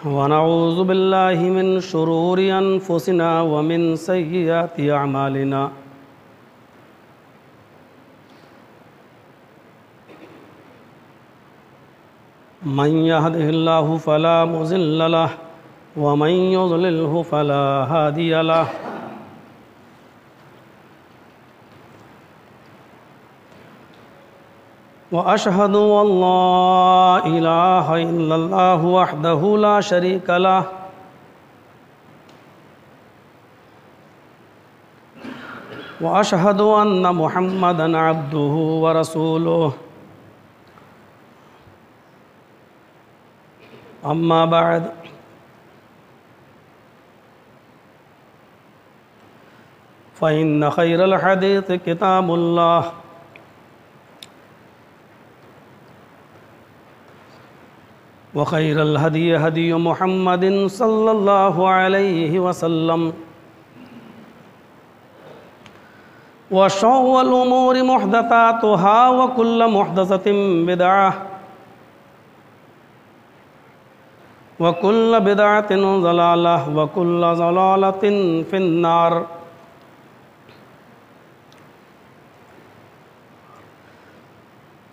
ونعوذ بالله من شرور أنفسنا ومن سيئات أعمالنا من يهده الله فلا مضل له ومن يضلله فلا هادي له وأشهد أن لا إله إلا الله وحده لا شريك له وأشهد أن محمدًا عبده ورسوله أما بعد فإن خير الحديث كتاب الله وخير الهدي هدي محمد صلى الله عليه وسلم وشر الأمور محدثاتها وكل محدثة بدعة وكل بدعة ضلالة وكل ضلالة في النار.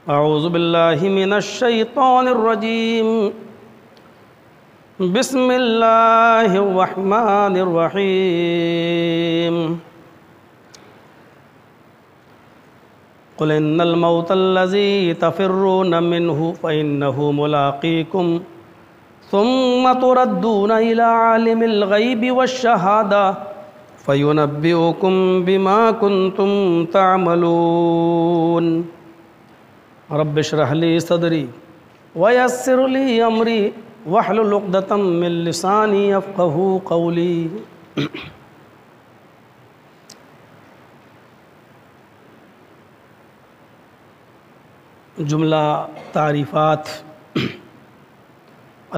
أعوذ بالله من الشيطان الرجيم. بسم الله الرحمن الرحيم. قل إن الموت الذي تفرون منه فإنه ملاقيكم ثم تردون إلى عالم الغيب والشهادة فينبئكم بما كنتم تعملون. رب اشرح لي صدري ويسر لي أمري واحلل عقدة من لساني يفقهوا قولي. جملہ تعریفات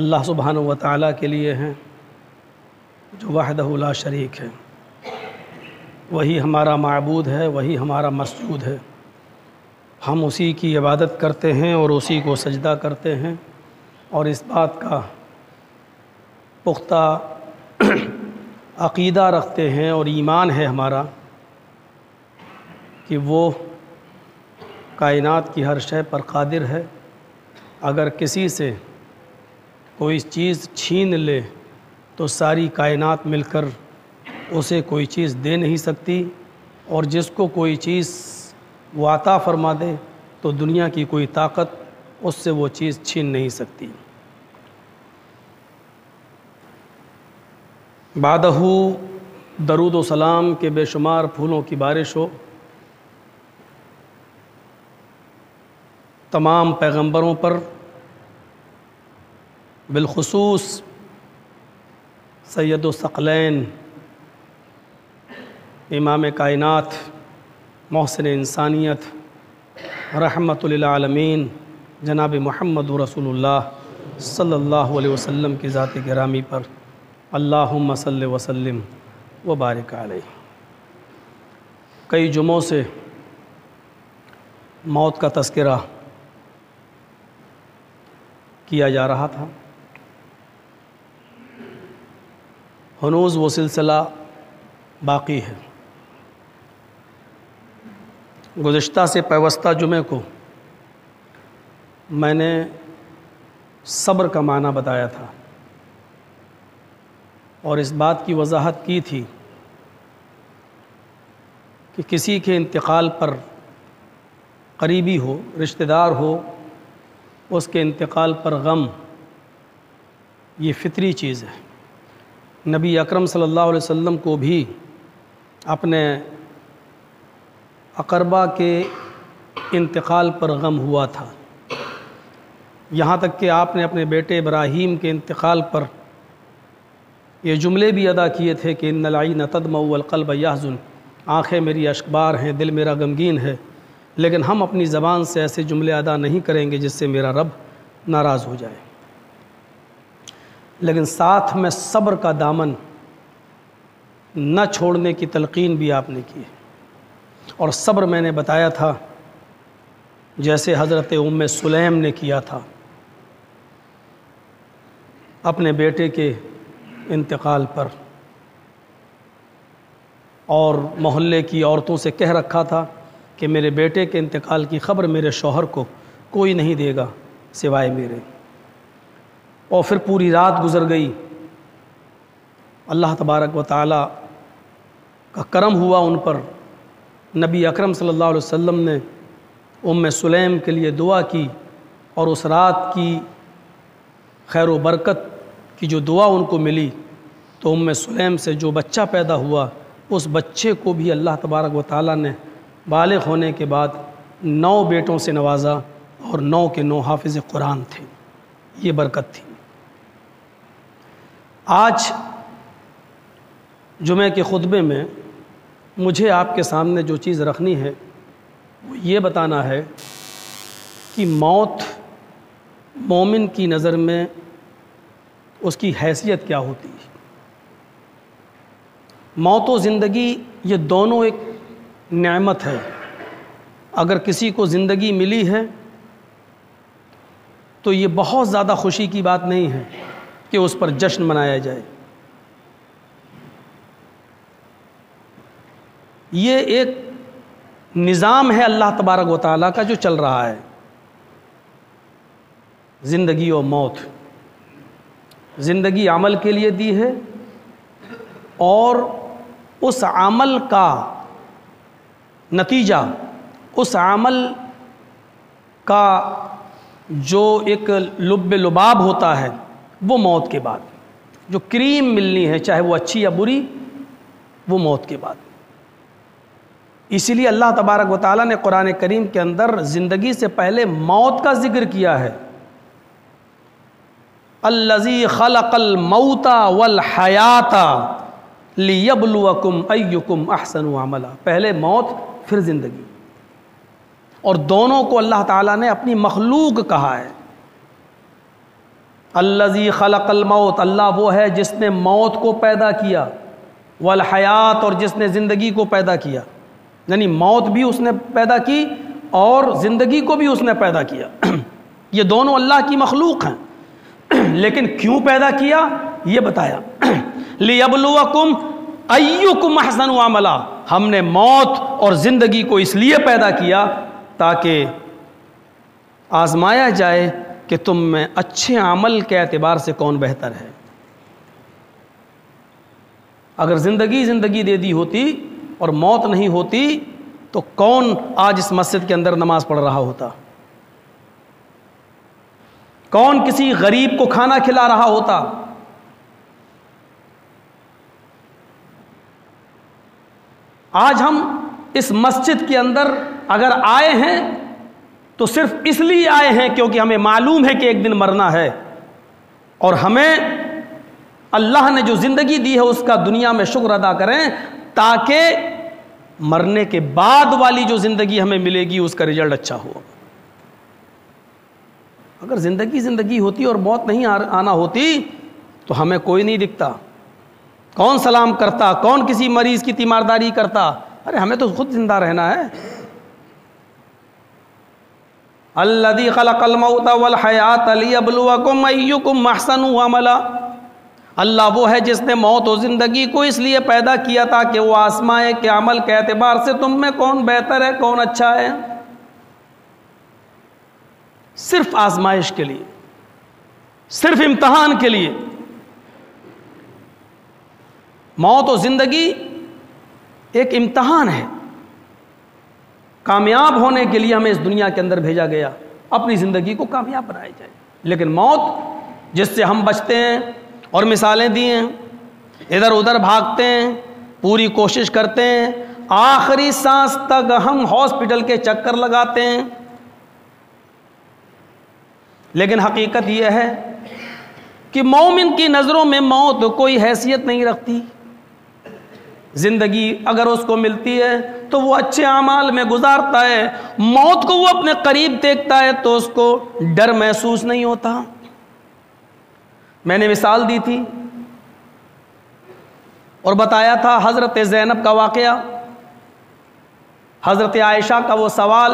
اللہ سبحانہ و تعالیٰ کے لیے ہیں جو وحدہ لا شریک ہے. وہی ہمارا معبود ہے، وہی ہمارا مسجود ہے. ہم اسی کی عبادت کرتے ہیں اور اسی کو سجدہ کرتے ہیں، اور اس بات کا پختہ عقیدہ رکھتے ہیں اور ایمان ہے ہمارا کہ وہ کائنات کی ہر شے پر قادر ہے. اگر کسی سے کوئی چیز چھین لے تو ساری کائنات مل کر اسے کوئی چیز دے نہیں سکتی، اور جس کو کوئی چیز وہ عطا فرما دے تو دنیا کی کوئی طاقت اس سے وہ چیز چھین نہیں سکتی. بعدہ درود و سلام کے بے شمار پھولوں کی بارش ہو تمام پیغمبروں پر، بالخصوص سید الثقلین امام کائنات محسن انسانیت رحمت للعالمین جناب محمد رسول اللہ صلی اللہ علیہ وسلم کی ذات گرامی پر اللہم صلی وسلم وبارک علیہ. کئی جمعوں سے موت کا تذکرہ کیا جا رہا تھا. ہنوز وہ سلسلہ باقی ہے. گزشتہ سے پیوستہ جمعے کو میں نے صبر کا معنی بتایا تھا اور اس بات کی وضاحت کی تھی کہ کسی کے انتقال پر قریبی ہو، رشتہ دار ہو، اس کے انتقال پر غم یہ فطری چیز ہے. نبی اکرم صلی اللہ علیہ وسلم کو بھی اپنے اقربا کے انتقال پر غم ہوا تھا، یہاں تک کہ آپ نے اپنے بیٹے ابراہیم کے انتقال پر یہ جملے بھی ادا کیے تھے کہ ان العین تدمع والقلب یحزن، آنکھیں میری اشکبار ہیں، دل میرا غمگین ہے، لیکن ہم اپنی زبان سے ایسے جملے ادا نہیں کریں گے جس سے میرا رب ناراض ہو جائے. لیکن ساتھ میں صبر کا دامن نہ چھوڑنے کی تلقین بھی آپ نے کی ہے. اور صبر میں نے بتایا تھا جیسے حضرت ام سلیم نے کیا تھا اپنے بیٹے کے انتقال پر، اور محلے کی عورتوں سے کہہ رکھا تھا کہ میرے بیٹے کے انتقال کی خبر میرے شوہر کو کوئی نہیں دے گا سوائے میرے۔ اور پھر پوری رات گزر گئی، اللہ تبارک و تعالیٰ کا کرم ہوا ان پر۔ نبی اکرم صلی اللہ علیہ وسلم نے ام سلیم کے لیے دعا کی، اور اس رات کی خیر و برکت کی جو دعا ان کو ملی، تو ام سلیم سے جو بچہ پیدا ہوا اس بچے کو بھی اللہ تبارک و تعالیٰ نے بالغ ہونے کے بعد 9 بیٹوں سے نوازا، اور 9 کے 9 حافظ قرآن تھے۔ یہ برکت تھی۔ آج جمعہ کے خطبے میں مجھے آپ کے سامنے جو چیز رکھنی ہے وہ یہ بتانا ہے کہ موت مومن کی نظر میں اس کی حیثیت کیا ہوتی ہے۔ موت و زندگی یہ دونوں ایک نعمت ہے۔ اگر کسی کو زندگی ملی ہے تو یہ بہت زیادہ خوشی کی بات نہیں ہے کہ اس پر جشن منایا جائے۔ یہ ایک نظام ہے اللہ تبارک و تعالیٰ کا جو چل رہا ہے، زندگی و موت۔ زندگی عمل کے لیے دی ہے، اور اس عمل کا نتیجہ، اس عمل کا جو ایک لب لباب ہوتا ہے وہ موت کے بعد، جو کریم ملنی ہے چاہے وہ اچھی یا بری، وہ موت کے بعد۔ اسی لیے اللہ تبارک و تعالیٰ نے قرآن کریم کے اندر زندگی سے پہلے موت کا ذکر کیا ہے۔ الذی خلق الموت والحیات لیبلوکم ایکم احسن عملا، پہلے موت پھر زندگی، اور دونوں کو اللہ تعالیٰ نے اپنی مخلوق کہا ہے۔ الذی خلق الموت، اللہ وہ ہے جس نے موت کو پیدا کیا، والحیات، اور جس نے زندگی کو پیدا کیا، یعنی موت بھی اس نے پیدا کی اور زندگی کو بھی اس نے پیدا کیا۔ یہ دونوں اللہ کی مخلوق ہیں، لیکن کیوں پیدا کیا یہ بتایا۔ لیبلوکم ایکم احسن عملا، ہم نے موت اور زندگی کو اس لیے پیدا کیا تاکہ آزمایا جائے کہ تم میں اچھے عمل کے اعتبار سے کون بہتر ہے۔ اگر زندگی دے دی ہوتی اور موت نہیں ہوتی تو کون آج اس مسجد کے اندر نماز پڑھ رہا ہوتا؟ کون کسی غریب کو کھانا کھلا رہا ہوتا؟ آج ہم اس مسجد کے اندر اگر آئے ہیں تو صرف اس لیے آئے ہیں کیونکہ ہمیں معلوم ہے کہ ایک دن مرنا ہے، اور ہمیں اللہ نے جو زندگی دی ہے اس کا دنیا میں شکر ادا کریں تاکہ مرنے کے بعد والی جو زندگی ہمیں ملے گی اس کا رزلٹ اچھا ہو۔ اگر زندگی ہوتی اور موت نہیں آنا ہوتی تو ہمیں کوئی نہیں دکھتا، کون سلام کرتا، کون کسی مریض کی تیمارداری کرتا؟ ارے ہمیں تو خود زندہ رہنا ہے۔ الذی خلق الموت والحیات لیبلوکم ایکم احسن عملا، اللہ وہ ہے جس نے موت و زندگی کو اس لیے پیدا کیا تاکہ وہ آزمائے کہ عمل کے اعتبار سے تم میں کون بہتر ہے، کون اچھا ہے۔ صرف آزمائش کے لیے، صرف امتحان کے لیے۔ موت و زندگی ایک امتحان ہے، کامیاب ہونے کے لیے ہمیں اس دنیا کے اندر بھیجا گیا، اپنی زندگی کو کامیاب بنایا جائے۔ لیکن موت جس سے ہم بچتے ہیں، اور مثالیں دی ہیں، ادھر ادھر بھاگتے ہیں، پوری کوشش کرتے ہیں، آخری سانس تک ہم ہاسپٹل کے چکر لگاتے ہیں، لیکن حقیقت یہ ہے کہ مومن کی نظروں میں موت کوئی حیثیت نہیں رکھتی۔ زندگی اگر اس کو ملتی ہے تو وہ اچھے اعمال میں گزارتا ہے، موت کو وہ اپنے قریب دیکھتا ہے تو اس کو ڈر محسوس نہیں ہوتا۔ میں نے مثال دی تھی اور بتایا تھا حضرت زینب کا واقعہ، حضرت عائشہ کا وہ سوال،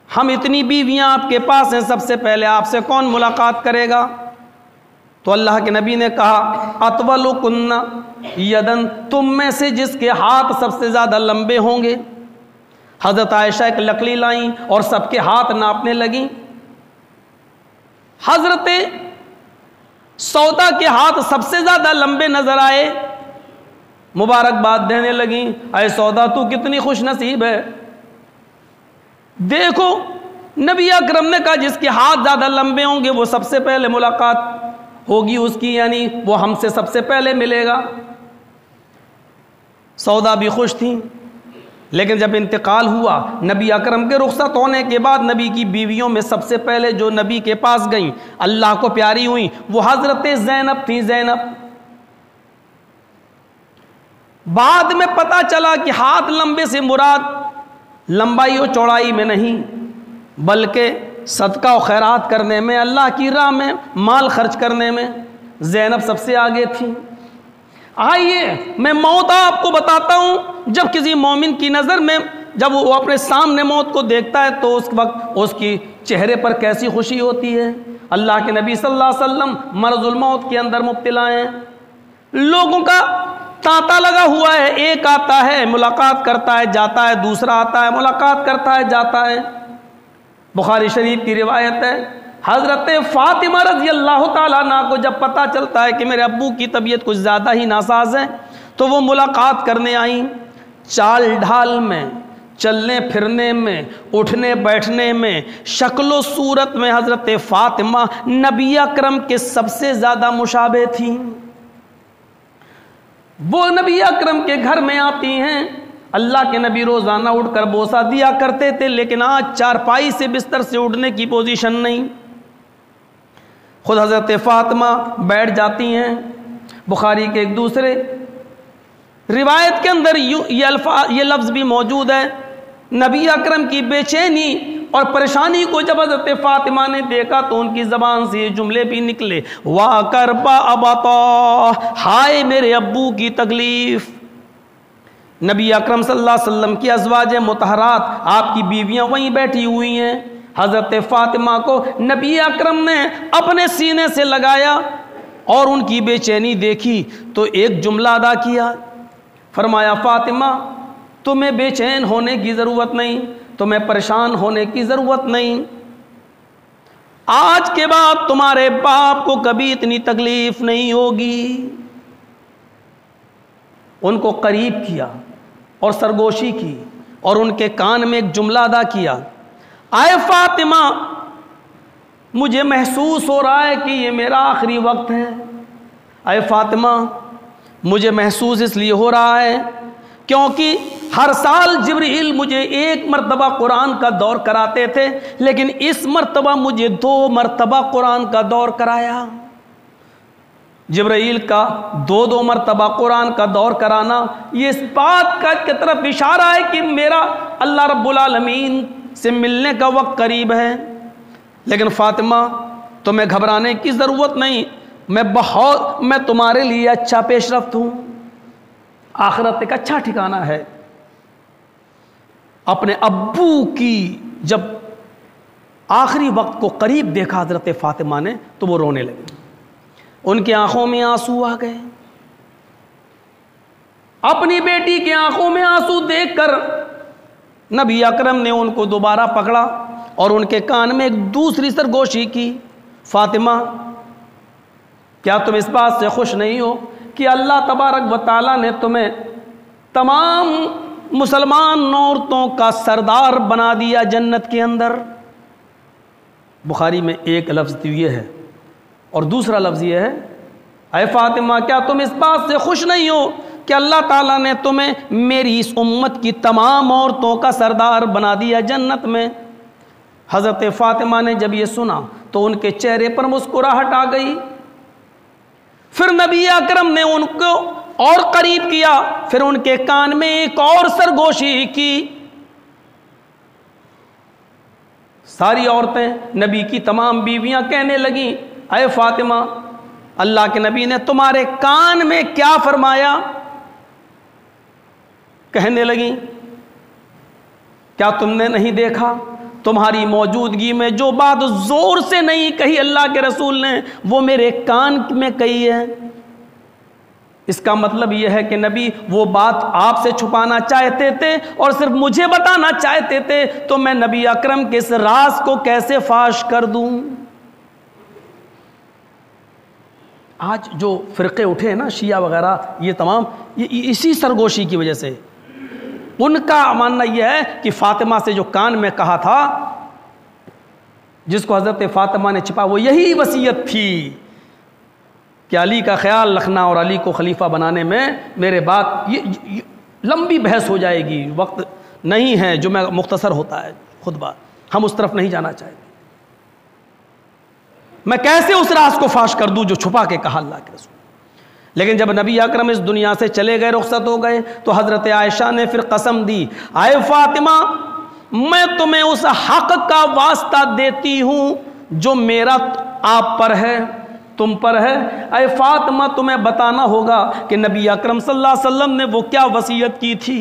ہم اتنی بیویاں آپ کے پاس ہیں، سب سے پہلے آپ سے کون ملاقات کرے گا؟ تو اللہ کے نبی نے کہا اطولکن یدن، تم میں سے جس کے ہاتھ سب سے زیادہ لمبے ہوں گے۔ حضرت عائشہ ایک لکڑی لائیں اور سب کے ہاتھ ناپنے لگیں۔ حضرت سودا کے ہاتھ سب سے زیادہ لمبے نظر آئے، مبارکباد دینے لگیں، اے سودا تو کتنی خوش نصیب ہے۔ دیکھو نبی اکرم نے کہا جس کے ہاتھ زیادہ لمبے ہوں گے وہ سب سے پہلے ملاقات ہوگی اس کی، یعنی وہ ہم سے سب سے پہلے ملے گا۔ سودا بھی خوش تھیں، لیکن جب انتقال ہوا نبی اکرم کے رخصت ہونے کے بعد نبی کی بیویوں میں سب سے پہلے جو نبی کے پاس گئیں اللہ کو پیاری ہوئیں وہ حضرت زینب تھیں۔ زینب بعد میں پتہ چلا کہ ہاتھ لمبے سے مراد لمبائی و چوڑائی میں نہیں بلکہ صدقہ و خیرات کرنے میں، اللہ کی راہ میں مال خرچ کرنے میں زینب سب سے آگے تھی۔ آئیے میں موت آپ کو بتاتا ہوں، جب کسی مومن کی نظر میں جب وہ اپنے سامنے موت کو دیکھتا ہے تو اس وقت اس کی چہرے پر کیسی خوشی ہوتی ہے۔ اللہ کے نبی صلی اللہ علیہ وسلم مرض الموت کے اندر مبتلا ہیں، لوگوں کا تانتا لگا ہوا ہے، ایک آتا ہے ملاقات کرتا ہے جاتا ہے، دوسرا آتا ہے ملاقات کرتا ہے جاتا ہے۔ بخاری شریف کی روایت ہے حضرت فاطمہ رضی اللہ تعالیٰ عنہ کو جب پتہ چلتا ہے کہ میرے ابو کی طبیعت کچھ زیادہ ہی ناساز ہے تو وہ ملاقات کرنے آئیں۔ چال ڈھال میں، چلنے پھرنے میں، اٹھنے بیٹھنے میں، شکل و صورت میں حضرت فاطمہ نبی اکرم کے سب سے زیادہ مشابہ تھیں۔ وہ نبی اکرم کے گھر میں آتی ہیں، اللہ کے نبی روزانہ اٹھ کر بوسہ دیا کرتے تھے، لیکن آج چارپائی سے بستر سے اٹھنے کی پوزیشن نہیں۔ خود حضرت فاطمہ بیٹھ جاتی ہیں۔ بخاری کے ایک دوسرے روایت کے اندر یہ لفظ بھی موجود ہے، نبی اکرم کی بے چینی اور پریشانی کو جب حضرت فاطمہ نے دیکھا تو ان کی زبان سے یہ جملے بھی نکلے، وا کربا ابتا، ہائے میرے ابو کی تکلیف۔ نبی اکرم صلی اللہ علیہ وسلم کی ازواج مطہرات آپ کی بیویاں وہیں بیٹھی ہوئی ہیں، حضرت فاطمہ کو نبی اکرم نے اپنے سینے سے لگایا اور ان کی بے چینی دیکھی تو ایک جملہ ادا کیا، فرمایا فاطمہ تمہیں بے چین ہونے کی ضرورت نہیں، تمہیں پریشان ہونے کی ضرورت نہیں، آج کے بعد تمہارے باپ کو کبھی اتنی تکلیف نہیں ہوگی۔ ان کو قریب کیا اور سرگوشی کی اور ان کے کان میں ایک جملہ ادا کیا، اے فاطمہ مجھے محسوس ہو رہا ہے کہ یہ میرا آخری وقت ہے۔ اے فاطمہ مجھے محسوس اس لیے ہو رہا ہے کیونکہ ہر سال جبرائیل مجھے ایک مرتبہ قرآن کا دور کراتے تھے، لیکن اس مرتبہ مجھے 2 مرتبہ قرآن کا دور کرایا۔ جبرائیل کا 2 مرتبہ قرآن کا دور کرانا یہ اس بات کی طرف اشارہ ہے کہ میرا اللہ رب العالمین سے ملنے کا وقت قریب ہے۔ لیکن فاطمہ تمہیں گھبرانے کی ضرورت نہیں، میں تمہارے لیے اچھا پیش رفت ہوں، آخرت ایک اچھا ٹھکانہ ہے۔ اپنے ابو کی جب آخری وقت کو قریب دیکھا حضرت فاطمہ نے تو وہ رونے لگی، ان کی آنکھوں میں آنسو آ گئے۔ اپنی بیٹی کی آنکھوں میں آنسو دیکھ کر نبی اکرم نے ان کو دوبارہ پکڑا اور ان کے کان میں ایک دوسری سرگوشی کی، فاطمہ کیا تم اس بات سے خوش نہیں ہو کہ اللہ تبارک و تعالیٰ نے تمہیں تمام مسلمان عورتوں کا سردار بنا دیا جنت کے اندر؟ بخاری میں ایک لفظ تو یہ ہے اور دوسرا لفظ یہ ہے، اے فاطمہ کیا تم اس بات سے خوش نہیں ہو کہ اللہ تعالیٰ نے تمہیں میری اس امت کی تمام عورتوں کا سردار بنا دیا جنت میں؟ حضرت فاطمہ نے جب یہ سنا تو ان کے چہرے پر مسکراہٹ آ گئی۔ پھر نبی اکرم نے ان کو اور قریب کیا، پھر ان کے کان میں ایک اور سرگوشی کی۔ ساری عورتیں نبی کی تمام بیویاں کہنے لگیں، اے فاطمہ اللہ کے نبی نے تمہارے کان میں کیا فرمایا؟ کہنے لگیں کیا تم نے نہیں دیکھا تمہاری موجودگی میں جو بات زور سے نہیں کہی اللہ کے رسول نے وہ میرے کان میں کہی ہے۔ اس کا مطلب یہ ہے کہ نبی وہ بات آپ سے چھپانا چاہتے تھے اور صرف مجھے بتانا چاہتے تھے، تو میں نبی اکرم کے اس راز کو کیسے فاش کر دوں؟ آج جو فرقے اٹھے ہیں نا، شیعہ وغیرہ، یہ تمام اسی سرگوشی کی وجہ سے، ان کا ماننا یہ ہے کہ فاطمہ سے جو کان میں کہا تھا، جس کو حضرت فاطمہ نے چھپا، وہ یہی وصیت تھی کہ علی کا خیال رکھنا اور علی کو خلیفہ بنانے میں میرے بات، یہ لمبی بحث ہو جائے گی، وقت نہیں ہے، جو میں مختصر ہوتا ہے خطبہ، ہم اس طرف نہیں جانا چاہتے۔ میں کیسے اس راز کو فاش کر دوں جو چھپا کے کہا اللہ کے رسول؟ لیکن جب نبی اکرم اس دنیا سے چلے گئے، رخصت ہو گئے، تو حضرت عائشہ نے پھر قسم دی، اے فاطمہ میں تمہیں اس حق کا واسطہ دیتی ہوں جو میرا آپ پر ہے، تم پر ہے۔ اے فاطمہ تمہیں بتانا ہوگا کہ نبی اکرم صلی اللہ علیہ وسلم نے وہ کیا وصیت کی تھی،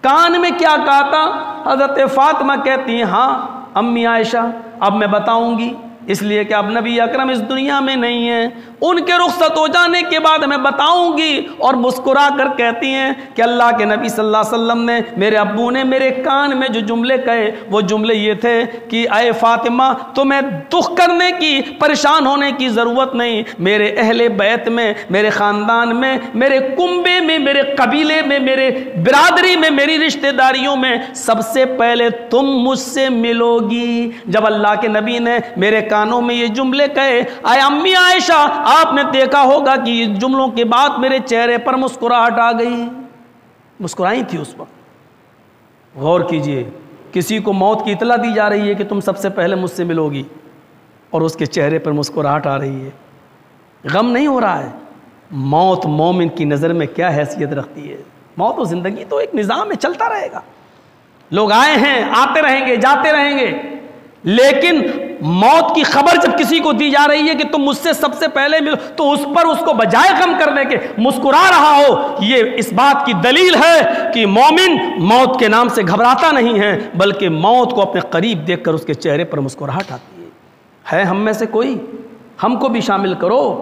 کان میں کیا کہا تھا۔ حضرت فاطمہ کہتی ہیں ہاں امی عائشہ اب میں بتاؤں گی، اس لیے کہ اب نبی اکرم اس دنیا میں نہیں ہیں، ان کے رخصت ہو جانے کے بعد میں بتاؤں گی۔ اور مسکرا کر کہتی ہیں کہ اللہ کے نبی صلی اللہ علیہ وسلم نے، میرے ابو نے میرے کان میں جو جملے کہے وہ جملے یہ تھے کہ اے فاطمہ تمہیں دکھ کرنے کی، پریشان ہونے کی ضرورت نہیں، میرے اہل بیت میں، میرے خاندان میں، میرے کنبے میں، میرے قبیلے میں، میرے برادری میں، میری رشتہ داریوں میں سب سے پہلے تم مجھ سے ملو گی۔ جب اللہ کے نبی نے میرے کانوں میں یہ جملے کہے، اے امی عائشہ آپ نے دیکھا ہوگا کہ اس جملوں کے بعد میرے چہرے پر مسکراہٹ آ گئی، مسکرائی تھی اس وقت۔ غور کیجئے، کسی کو موت کی اطلاع دی جا رہی ہے کہ تم سب سے پہلے مجھ سے ملو گی، اور اس کے چہرے پر مسکراہٹ آ رہی ہے، غم نہیں ہو رہا ہے۔ موت مومن کی نظر میں کیا حیثیت رکھتی ہے؟ موت و زندگی تو ایک نظام میں چلتا رہے گا، لوگ آئے ہیں، آتے رہیں گے، جاتے رہیں گے، لیکن موت کی خبر جب کسی کو دی جا رہی ہے کہ تم مجھ سے سب سے پہلے ملو، تو اس پر اس کو بجائے غم کرنے کے مسکرا رہا ہو، یہ اس بات کی دلیل ہے کہ مومن موت کے نام سے گھبراتا نہیں ہے، بلکہ موت کو اپنے قریب دیکھ کر اس کے چہرے پر مسکراہٹ آتی ہے۔ ہم میں سے کوئی، ہم کو بھی شامل کرو،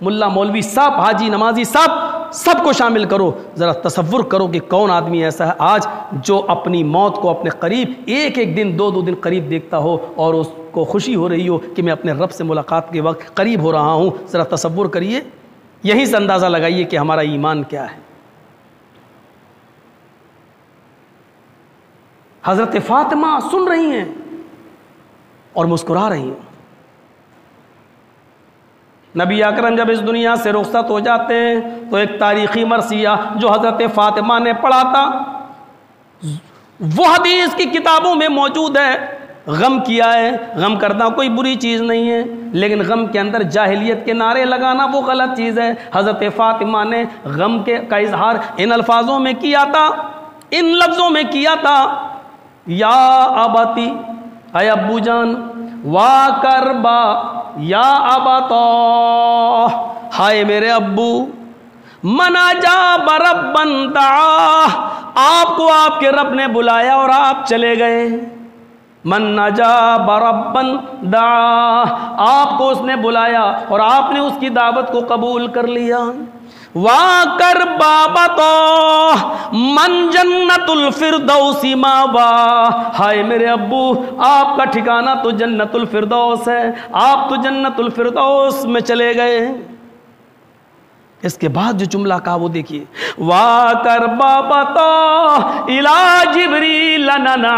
ملا مولوی صاحب، حاجی نمازی صاحب، سب کو شامل کرو۔ ذرا تصور کرو کہ کون آدمی ایسا ہے آج جو اپنی موت کو اپنے قریب ایک ایک دن، دو دن قریب دیکھتا ہو اور اس کو خوشی ہو رہی ہو کہ میں اپنے رب سے ملاقات کے وقت قریب ہو رہا ہوں۔ ذرا تصور کریے، یہیں سے اندازہ لگائیے کہ ہمارا ایمان کیا ہے۔ حضرت فاطمہ سن رہی ہیں اور مسکرا رہی ہیں۔ نبی اکرم جب اس دنیا سے رخصت ہو جاتے ہیں تو ایک تاریخی مرثیہ جو حضرت فاطمہ نے پڑھا تھا وہ حدیث کی کتابوں میں موجود ہے۔ غم کیا ہے، غم کرنا کوئی بری چیز نہیں ہے، لیکن غم کے اندر جاہلیت کے نعرے لگانا وہ غلط چیز ہے۔ حضرت فاطمہ نے غم کا اظہار ان الفاظوں میں کیا تھا، ان لفظوں میں کیا تھا، یا ابتی، اے ابو جان، وا کربا یا ابتا، ہائے میرے ابو، منا جا بربن دعا، آپ کو آپ کے رب نے بلایا اور آپ چلے گئے۔ من نجا بربن دعا، آپ کو اس نے بلایا اور آپ نے اس کی دعوت کو قبول کر لیا۔ وا کر بابا من جنت الفردوس ماوا، ہائے میرے ابو آپ کا ٹھکانہ تو جنت الفردوس ہے، آپ تو جنت الفردوس میں چلے گئے۔ اس کے بعد جو جملہ کہا وہ دیکھیے، وا کر بابا الا جبریل ننا،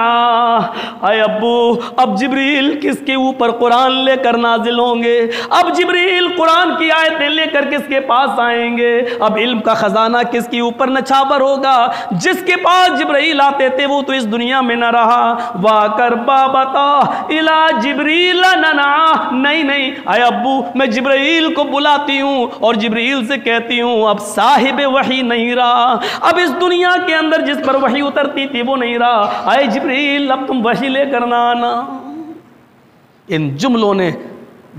اے ابو اب جبریل کس کے اوپر قرآن لے کر نازل ہوں گے؟ اب جبریل قرآن کی آیتیں لے کر کس کے پاس آئیں گے؟ اب علم کا خزانہ کس کے اوپر نچھاور ہوگا؟ جس کے پاس جبریل آتے تھے وہ تو اس دنیا میں نہ رہا۔ وا کر بابا الا جبریل ننا، نہیں اے ابو میں جبریل کو بلاتی ہوں اور جبریل سے کہتی ہوں اب صاحب وحی نہیں رہا، اب اس دنیا کے اندر جس پر وحی اترتی تھی وہ نہیں رہا، اے جبریل اب تم وحی لے کر نہ آنا۔ ان جملوں نے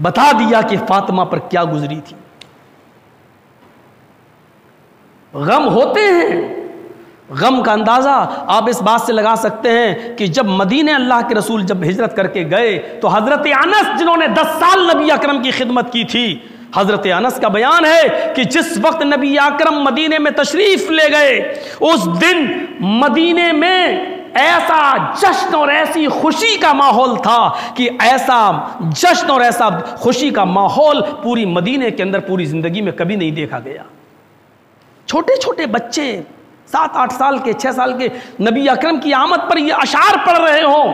بتا دیا کہ فاطمہ پر کیا گزری تھی۔ غم ہوتے ہیں، غم کا اندازہ آپ اس بات سے لگا سکتے ہیں کہ جب مدینے اللہ کے رسول جب ہجرت کر کے گئے تو حضرت انس جنہوں نے 10 سال نبی اکرم کی خدمت کی تھی، حضرت انس کا بیان ہے کہ جس وقت نبی اکرم مدینے میں تشریف لے گئے اس دن مدینے میں ایسا جشن اور ایسی خوشی کا ماحول تھا کہ ایسا جشن اور ایسا خوشی کا ماحول پوری مدینے کے اندر پوری زندگی میں کبھی نہیں دیکھا گیا۔ چھوٹے چھوٹے بچے 7-8 سال کے 6 سال کے نبی اکرم کی آمد پر یہ اشعار پڑھ رہے ہوں،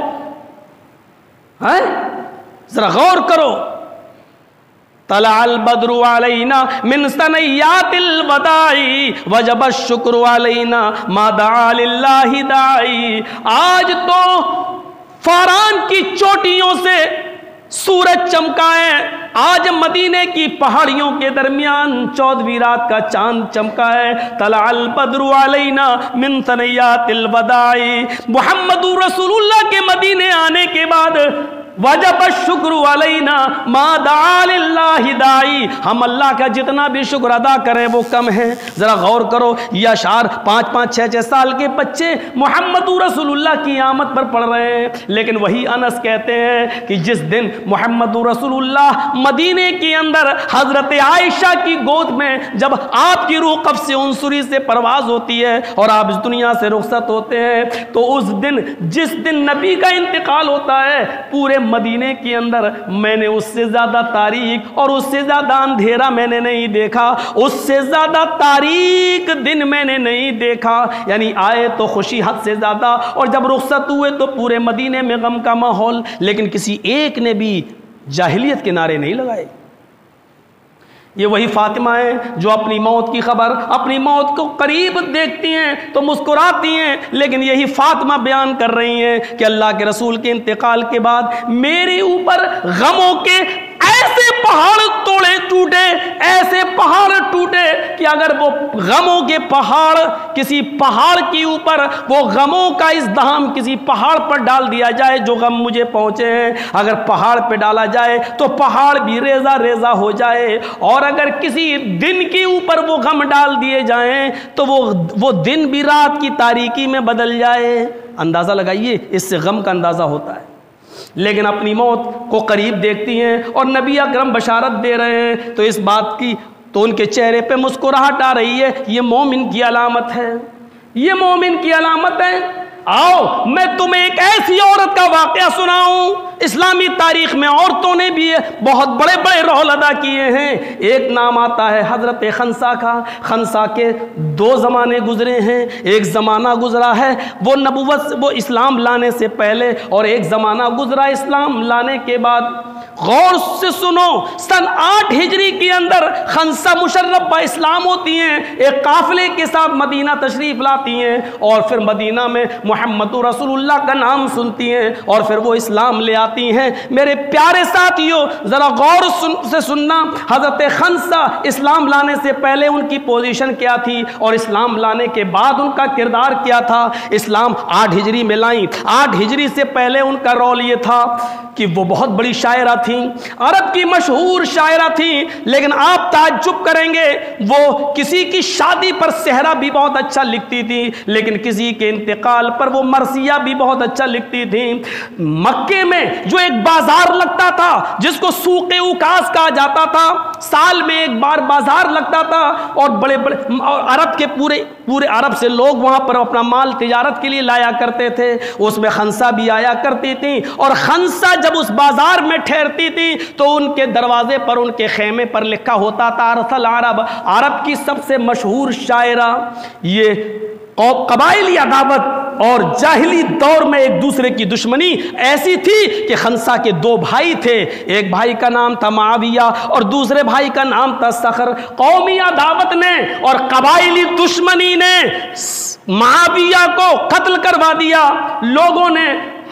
ذرا غور کرو۔ طلع البدر علینا من ثنیات الوداع وجب الشکر علینا ما دعا للہ داعی۔ آج تو فاران کی چوٹیوں سے سورج چمکا ہے، آج مدینے کی پہاڑیوں کے درمیان 14ویں رات کا چاند چمکا ہے۔ طلع البدر علینا من ثنیات الوداع، محمد رسول اللہ کے مدینے آنے کے بعد وجب الشکر علینا ما دعا للہ داعی، ہم اللہ کا جتنا بھی شکر ادا کریں وہ کم ہے۔ ذرا غور کرو، یہ اشعار 5-5 6-6 سال کے بچے محمد رسول اللہ کی آمد پر پڑھ رہے ہیں، لیکن وہی انس کہتے ہیں کہ جس دن محمد رسول اللہ مدینے کے اندر حضرت عائشہ کی گود میں جب آپ کی روح قبض عنصری سے پرواز ہوتی ہے اور آپ اس دنیا سے رخصت ہوتے ہیں، تو اس دن جس دن نبی کا انتقال ہوتا ہے پورے مدینے کے اندر میں نے اس سے زیادہ تاریک اور اس سے زیادہ اندھیرا میں نے نہیں دیکھا، اس سے زیادہ تاریک دن میں نے نہیں دیکھا۔ یعنی آئے تو خوشی حد سے زیادہ، اور جب رخصت ہوئے تو پورے مدینے میں غم کا ماحول، لیکن کسی ایک نے بھی جاہلیت کے نعرے نہیں لگائے۔ یہ وہی فاطمہ ہیں جو اپنی موت کی خبر، اپنی موت کو قریب دیکھتی ہیں تو مسکراتی ہیں، لیکن یہی فاطمہ بیان کر رہی ہیں کہ اللہ کے رسول کے انتقال کے بعد میرے اوپر غموں کے ایسے پہاڑ ٹوٹے، ایسے پہاڑ ٹوٹے کہ اگر وہ غموں کے پہاڑ کسی پہاڑ کے اوپر، وہ غموں کا ازدحام کسی پہاڑ پر ڈال دیا جائے، جو غم مجھے پہنچے ہیں اگر پہاڑ پہ ڈالا جائے تو پہاڑ بھی ریزہ ریزہ ہو جائے، اور اگر کسی دن کے اوپر وہ غم ڈال دیے جائیں تو وہ دن بھی رات کی تاریکی میں بدل جائے۔ اندازہ لگائیے، اس سے غم کا اندازہ ہوتا ہے۔ لیکن اپنی موت کو قریب دیکھتی ہیں اور نبی اکرم بشارت دے رہے ہیں تو اس بات کی تو ان کے چہرے پہ مسکراہٹ آ رہی ہے۔ یہ مومن کی علامت ہے، یہ مومن کی علامت ہے۔ آؤ میں تمہیں ایک ایسی عورت کا واقعہ سناؤں، اسلامی تاریخ میں عورتوں نے بھی بہت بڑے بڑے رول ادا کیے ہیں۔ ایک نام آتا ہے حضرت خنسا کا۔ خنسا کے 2 زمانے گزرے ہیں، ایک زمانہ گزرا ہے وہ نبوت وہ اسلام لانے سے پہلے، اور ایک زمانہ گزرا اسلام لانے کے بعد۔ غور سے سنو، سن 8 ہجری کے اندر خنسا مشرف با اسلام ہوتی ہیں، ایک قافلے کے ساتھ مدینہ تشریف لاتی ہیں، اور پھر مدینہ میں محمد رسول اللہ کا نام سنتی ہیں اور پھر وہ اسلام لے آتی ہیں۔ میرے پیارے ساتھیوں ذرا غور سے سننا، حضرت خنسا اسلام لانے سے پہلے ان کی پوزیشن کیا تھی اور اسلام لانے کے بعد ان کا کردار کیا تھا۔ اسلام 8 ہجری میں لائیں، 8 ہجری سے پہلے ان کا رول یہ تھا کہ وہ بہت بڑی شاعرہ تھیں، عرب کی مشہور شاعرہ تھیں، لیکن آپ تعجب کریں گے وہ کسی کی شادی پر صحرا بھی بہت اچھا لکھتی تھی، لیکن کسی کے انتقال پر وہ مرثیہ بھی بہت اچھا لکھتی تھیں۔ مکے میں جو ایک بازار لگتا تھا جس کو سوق اوکاس کہا جاتا تھا، سال میں ایک بار بازار لگتا تھا اور بڑے بڑے عرب کے پورے عرب سے لوگ وہاں پر اپنا مال تجارت کے لیے لایا کرتے تھے، اس میں خنسا بھی آیا کرتی تھی، اور خنسا جب اس بازار میں ٹھہرتی تھی تو ان کے دروازے پر ان کے خیمے پر لکھا ہوتا تھا ارسل عرب، عرب کی سب سے مشہور شاعرہ۔ یہ قبائلی عداوت اور جاہلی دور میں ایک دوسرے کی دشمنی ایسی تھی کہ خنسا کے 2 بھائی تھے، ایک بھائی کا نام تھا معاویہ اور دوسرے بھائی کا نام تھا صخر۔ قومی عداوت نے اور قبائلی دشمنی نے معاویہ کو قتل کروا دیا، لوگوں نے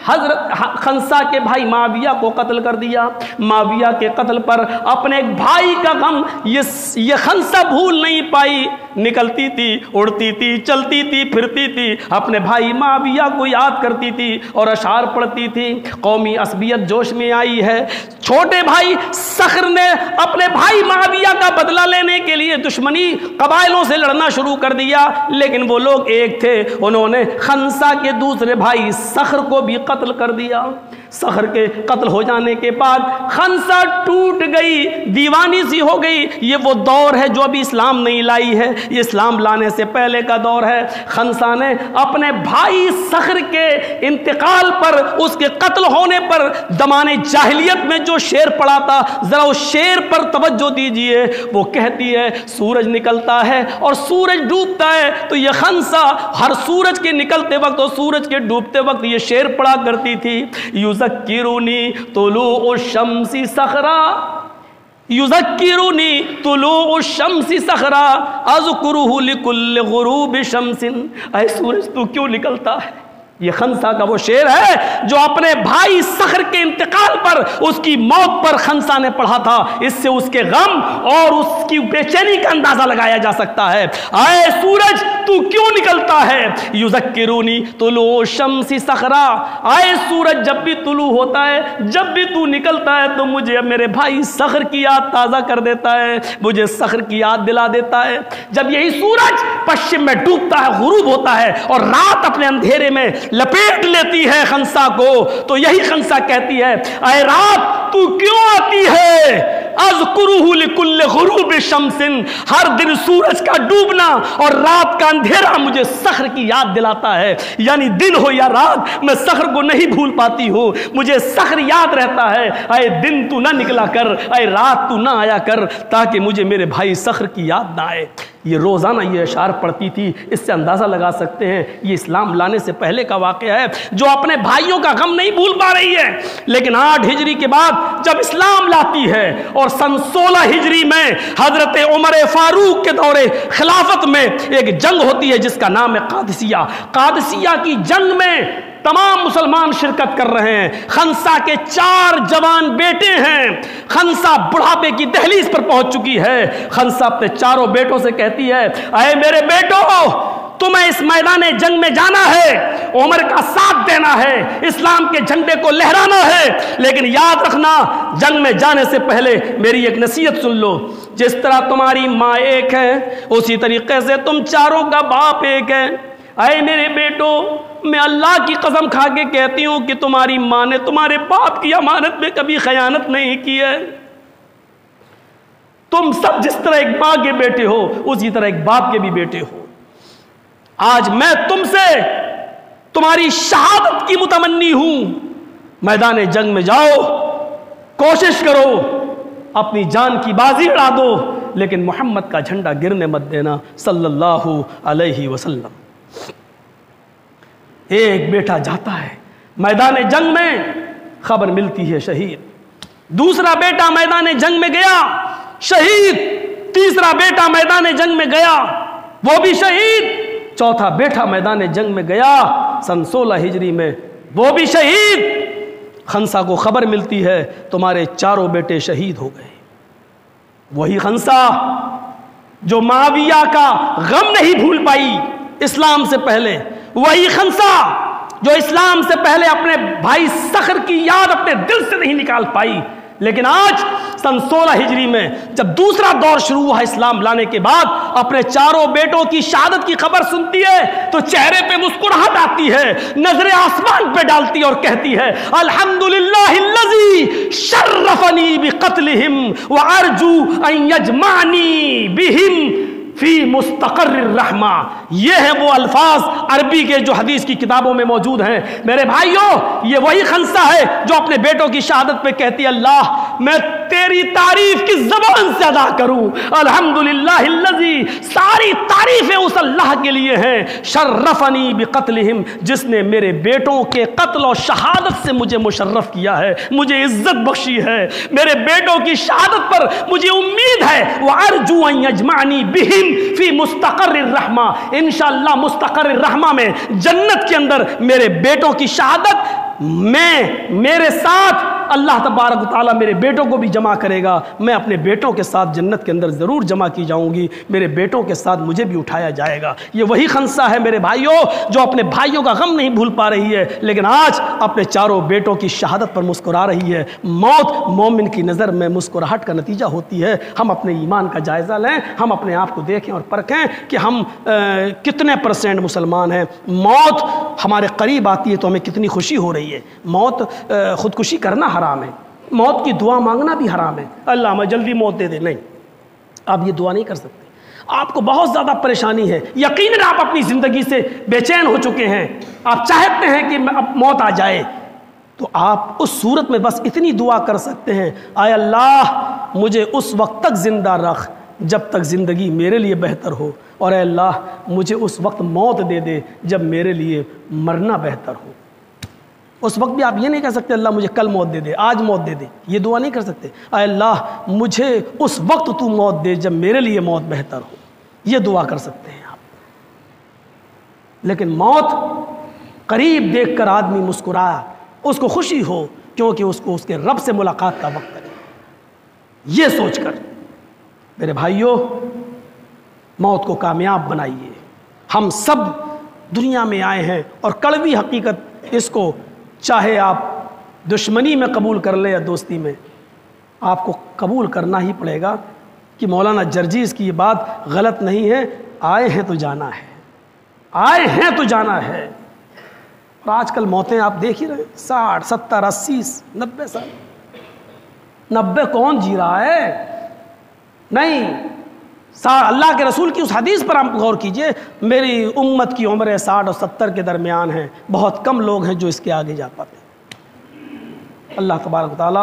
حضرت خنسا کے بھائی معاویہ کو قتل کر دیا۔ معاویہ کے قتل پر اپنے ایک بھائی کا غم یہ خنسا بھول نہیں پائی، نکلتی تھی، اڑتی تھی، چلتی تھی، پھرتی تھی، اپنے بھائی معاویہ کو یاد کرتی تھی اور اشعار پڑھتی تھی۔ قومی عصبیت جوش میں آئی ہے، چھوٹے بھائی صخر نے اپنے بھائی معاویہ کا بدلہ لینے کے لیے دشمنی قبائلوں سے لڑنا شروع کر دیا، لیکن وہ لوگ ایک تھے، انہوں نے خنسا کے دوسرے بھائی صخر کو بھی قتل کر دیا۔ صخر کے قتل ہو جانے کے بعد خنسا ٹوٹ گئی، دیوانی سی ہو گئی۔ یہ وہ دور ہے جو ابھی اسلام نہیں لائی ہے، یہ اسلام لانے سے پہلے کا دور ہے۔ خنسا نے اپنے بھائی صخر کے انتقال پر، اس کے قتل ہونے پر زمانے جاہلیت میں جو شعر پڑا تھا، ذرا اس شعر پر توجہ دیجئے۔ وہ کہتی ہے سورج نکلتا ہے اور سورج ڈوبتا ہے، تو یہ خنسا ہر سورج کے نکلتے وقت اور سورج کے ڈوبتے وقت یہ شعر پڑا کرتی تھی، یذکرنی طلوع الشمس صخرا، یذکرنی طلوع الشمس صخرا اذکرہ لکل غروب شمس۔ اے سورج تو کیوں نکلتا ہے؟ یہ خنسا کا وہ شعر ہے جو اپنے بھائی صخر کے انتقال پر، اس کی موت پر خنسا نے پڑھا تھا۔ اس سے اس کے غم اور اس کی بے چینی کا اندازہ لگایا جا سکتا ہے۔ اے سورج تو کیوں نکلتا ہے؟ یذکرونی طلوع الشمس صخرا، اے سورج جب بھی طلوع ہوتا ہے، جب بھی تو نکلتا ہے تو مجھے میرے بھائی صخر کی یاد تازہ کر دیتا ہے، مجھے صخر کی یاد دلا دیتا ہے۔ جب یہی سورج پشچم میں ڈوبتا ہے، غروب ہوتا ہے اور رات اپنے اندھیرے میں لپیٹ لیتی ہے خنسا کو، تو یہی خنسا کہتی ہے اے رات تو کیوں آتی ہے؟ اذکرہ لکل غروب شمس، ہر دن سورج کا ڈوبنا اور رات کا اندھیرا مجھے صخر کی یاد دلاتا ہے۔ یعنی دن ہو یا رات میں صخر کو نہیں بھول پاتی ہوں، مجھے صخر یاد رہتا ہے۔ اے دن تو نہ نکلا کر، اے رات تو نہ آیا کر، تاکہ مجھے میرے بھائی صخر کی یاد نہ آئے۔ یہ روزانہ یہ اشعار پڑھتی تھی۔ اس سے اندازہ لگا سکتے ہیں یہ اسلام لانے سے پہلے کا واقعہ ہے، جو اپنے بھائیوں کا غم نہیں بھول پا رہی ہے۔ لیکن 8 ہجری کے بعد جب اسلام لاتی ہے اور سن 16 ہجری میں حضرت عمر فاروق کے دور خلافت میں ایک جنگ ہوتی ہے جس کا نام ہے قادسیہ۔ قادسیہ کی جنگ میں تمام مسلمان شرکت کر رہے ہیں۔ خنسا کے 4 جوان بیٹے ہیں۔ خنسا بڑھاپے کی دہلیز پر پہنچ چکی ہے۔ خنسا اپنے 4 بیٹوں سے کہتی ہے اے میرے بیٹو، تمہیں اس میدان جنگ میں جانا ہے، عمر کا ساتھ دینا ہے، اسلام کے جھنڈے کو لہرانا ہے، لیکن یاد رکھنا جنگ میں جانے سے پہلے میری ایک نصیحت سن لو۔ جس طرح تمہاری ماں ایک ہے، اسی طریقے سے تم 4 کا باپ ایک ہے۔ اے میرے بیٹو، میں اللہ کی قسم کھا کے کہتی ہوں کہ تمہاری ماں نے تمہارے باپ کی امانت میں کبھی خیانت نہیں کی ہے۔ تم سب جس طرح ایک ماں کے بیٹے ہو، اسی طرح ایک باپ کے بھی بیٹے ہو۔ آج میں تم سے تمہاری شہادت کی متمنی ہوں۔ میدان جنگ میں جاؤ، کوشش کرو، اپنی جان کی بازی اڑا دو، لیکن محمد کا جھنڈا گرنے مت دینا صلی اللہ علیہ وسلم۔ ایک بیٹا جاتا ہے میدان جنگ میں، خبر ملتی ہے شہید۔ دوسرا بیٹا میدان جنگ میں گیا، شہید۔ تیسرا بیٹا میدان جنگ میں گیا، وہ بھی شہید۔ چوتھا بیٹا میدان جنگ میں گیا سن 16 ہجری میں، وہ بھی شہید۔ خنسا کو خبر ملتی ہے تمہارے 4 بیٹے شہید ہو گئے۔ وہی خنسا جو معاویہ کا غم نہیں بھول پائی اسلام سے پہلے، وہی خنسا جو اسلام سے پہلے اپنے بھائی صخر کی یاد اپنے دل سے نہیں نکال پائی، لیکن آج سن 16 ہجری میں جب دوسرا دور شروع ہوا اسلام لانے کے بعد، اپنے 4 بیٹوں کی شہادت کی خبر سنتی ہے تو چہرے پہ مسکراہٹ آتی ہے، نظر آسمان پہ ڈالتی اور کہتی ہے الحمدللہ الذی شرفنی بقتلہم وارجو ان یجمعنی بہم فی مستقر الرحمہ۔ یہ ہیں وہ الفاظ عربی کے جو حدیث کی کتابوں میں موجود ہیں۔ میرے بھائیوں، یہ وہی خنسا ہے جو اپنے بیٹوں کی شہادت پہ کہتی ہے اللہ میں تیری تعریف کس زبان سے ادا کروں؟ الحمدللہ الذی، ساری تعریفیں اس اللہ کے لیے ہیں، شرفنی بقتلہم، جس نے میرے بیٹوں کے قتل اور شہادت سے مجھے مشرف کیا ہے، مجھے عزت بخشی ہے۔ میرے بیٹوں کی شہادت پر مجھے امید ہے وَأَرْجُو أَن يَجْمَعْنِي بِهِمْ فی مستقر الرحمہ، انشاءاللہ مستقر الرحمہ میں جنت کے اندر میرے بیٹوں کی شہادت میں میرے ساتھ اللہ تبارک و تعالیٰ میرے بیٹوں کو بھی جمع کرے گا، میں اپنے بیٹوں کے ساتھ جنت کے اندر ضرور جمع کی جاؤں گی، میرے بیٹوں کے ساتھ مجھے بھی اٹھایا جائے گا۔ یہ وہی خنسا ہے میرے بھائیوں جو اپنے بھائیوں کا غم نہیں بھول پا رہی ہے، لیکن آج اپنے چاروں بیٹوں کی شہادت پر مسکرا رہی ہے۔ موت مومن کی نظر میں مسکراہٹ کا نتیجہ ہوتی ہے۔ ہم اپنے ایمان کا جائزہ لیں، ہم اپنے آپ کو دیکھیں اور پرکھیں کہ ہم کتنے % مسلمان ہیں۔ موت ہمارے قریب آتی ہے تو ہمیں کتنی خوشی ہو رہی ہے۔ موت خودکشی کرنا حرام ہے، موت کی دعا مانگنا بھی حرام ہے، اللہ ہمیں جلدی موت دے دے، نہیں، آپ یہ دعا نہیں کر سکتے۔ آپ کو بہت زیادہ پریشانی ہے، یقیناً آپ اپنی زندگی سے بے چین ہو چکے ہیں، آپ چاہتے ہیں کہ اب موت آ جائے، تو آپ اس صورت میں بس اتنی دعا کر سکتے ہیں، اے اللہ مجھے اس وقت تک زندہ رکھ جب تک زندگی میرے لیے بہتر ہو، اور اے اللہ مجھے اس وقت موت دے دے جب میرے لیے مرنا بہتر ہو۔ اس وقت بھی آپ یہ نہیں کہہ سکتے اللہ مجھے کل موت دے دے، آج موت دے دے، یہ دعا نہیں کر سکتے۔ اے اللہ مجھے اس وقت تو موت دے جب میرے لیے موت بہتر ہو، یہ دعا کر سکتے ہیں آپ۔ لیکن موت قریب دیکھ کر آدمی مسکرایا، اس کو خوشی ہو کیونکہ اس کو اس کے رب سے ملاقات کا وقت ہے، یہ سوچ کر میرے بھائیوں موت کو کامیاب بنائیے۔ ہم سب دنیا میں آئے ہیں اور کڑوی حقیقت اس کو چاہے آپ دشمنی میں قبول کر لیں یا دوستی میں، آپ کو قبول کرنا ہی پڑے گا کہ مولانا جرجیز کی یہ بات غلط نہیں ہے، آئے ہیں تو جانا ہے، آئے ہیں تو جانا ہے۔ اور آج کل موتیں آپ دیکھ ہی رہے ہیں، 60 70 80 90 سال، 90 کون جی رہا ہے؟ نہیں، اللہ کے رسول کی اس حدیث پر آپ غور کیجئے، میری امت کی عمریں 60 اور 70 کے درمیان ہیں، بہت کم لوگ ہیں جو اس کے آگے جا پاتے ہیں۔ اللہ تبارک و تعالی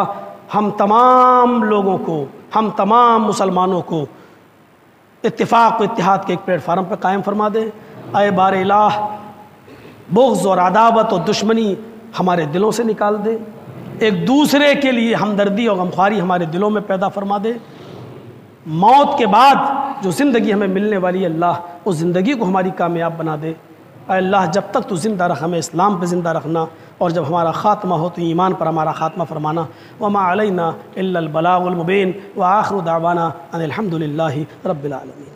ہم تمام لوگوں کو، ہم تمام مسلمانوں کو اتفاق و اتحاد کے ایک پلیٹ فارم پہ قائم فرما دے۔ اے بار الہ بغض اور عداوت اور دشمنی ہمارے دلوں سے نکال دے، ایک دوسرے کے لیے ہمدردی اور غمخواری ہمارے دلوں میں پیدا فرما دے۔ موت کے بعد جو زندگی ہمیں ملنے والی ہے اللہ اس زندگی کو ہماری کامیاب بنا دے۔ اے اللہ جب تک تو زندہ رکھ ہمیں اسلام پہ زندہ رکھنا، اور جب ہمارا خاتمہ ہو تو ایمان پر ہمارا خاتمہ فرمانا۔ وما علینا الا البلاغ المبین وآخر دعوانا ان الحمد للہ رب العالمین۔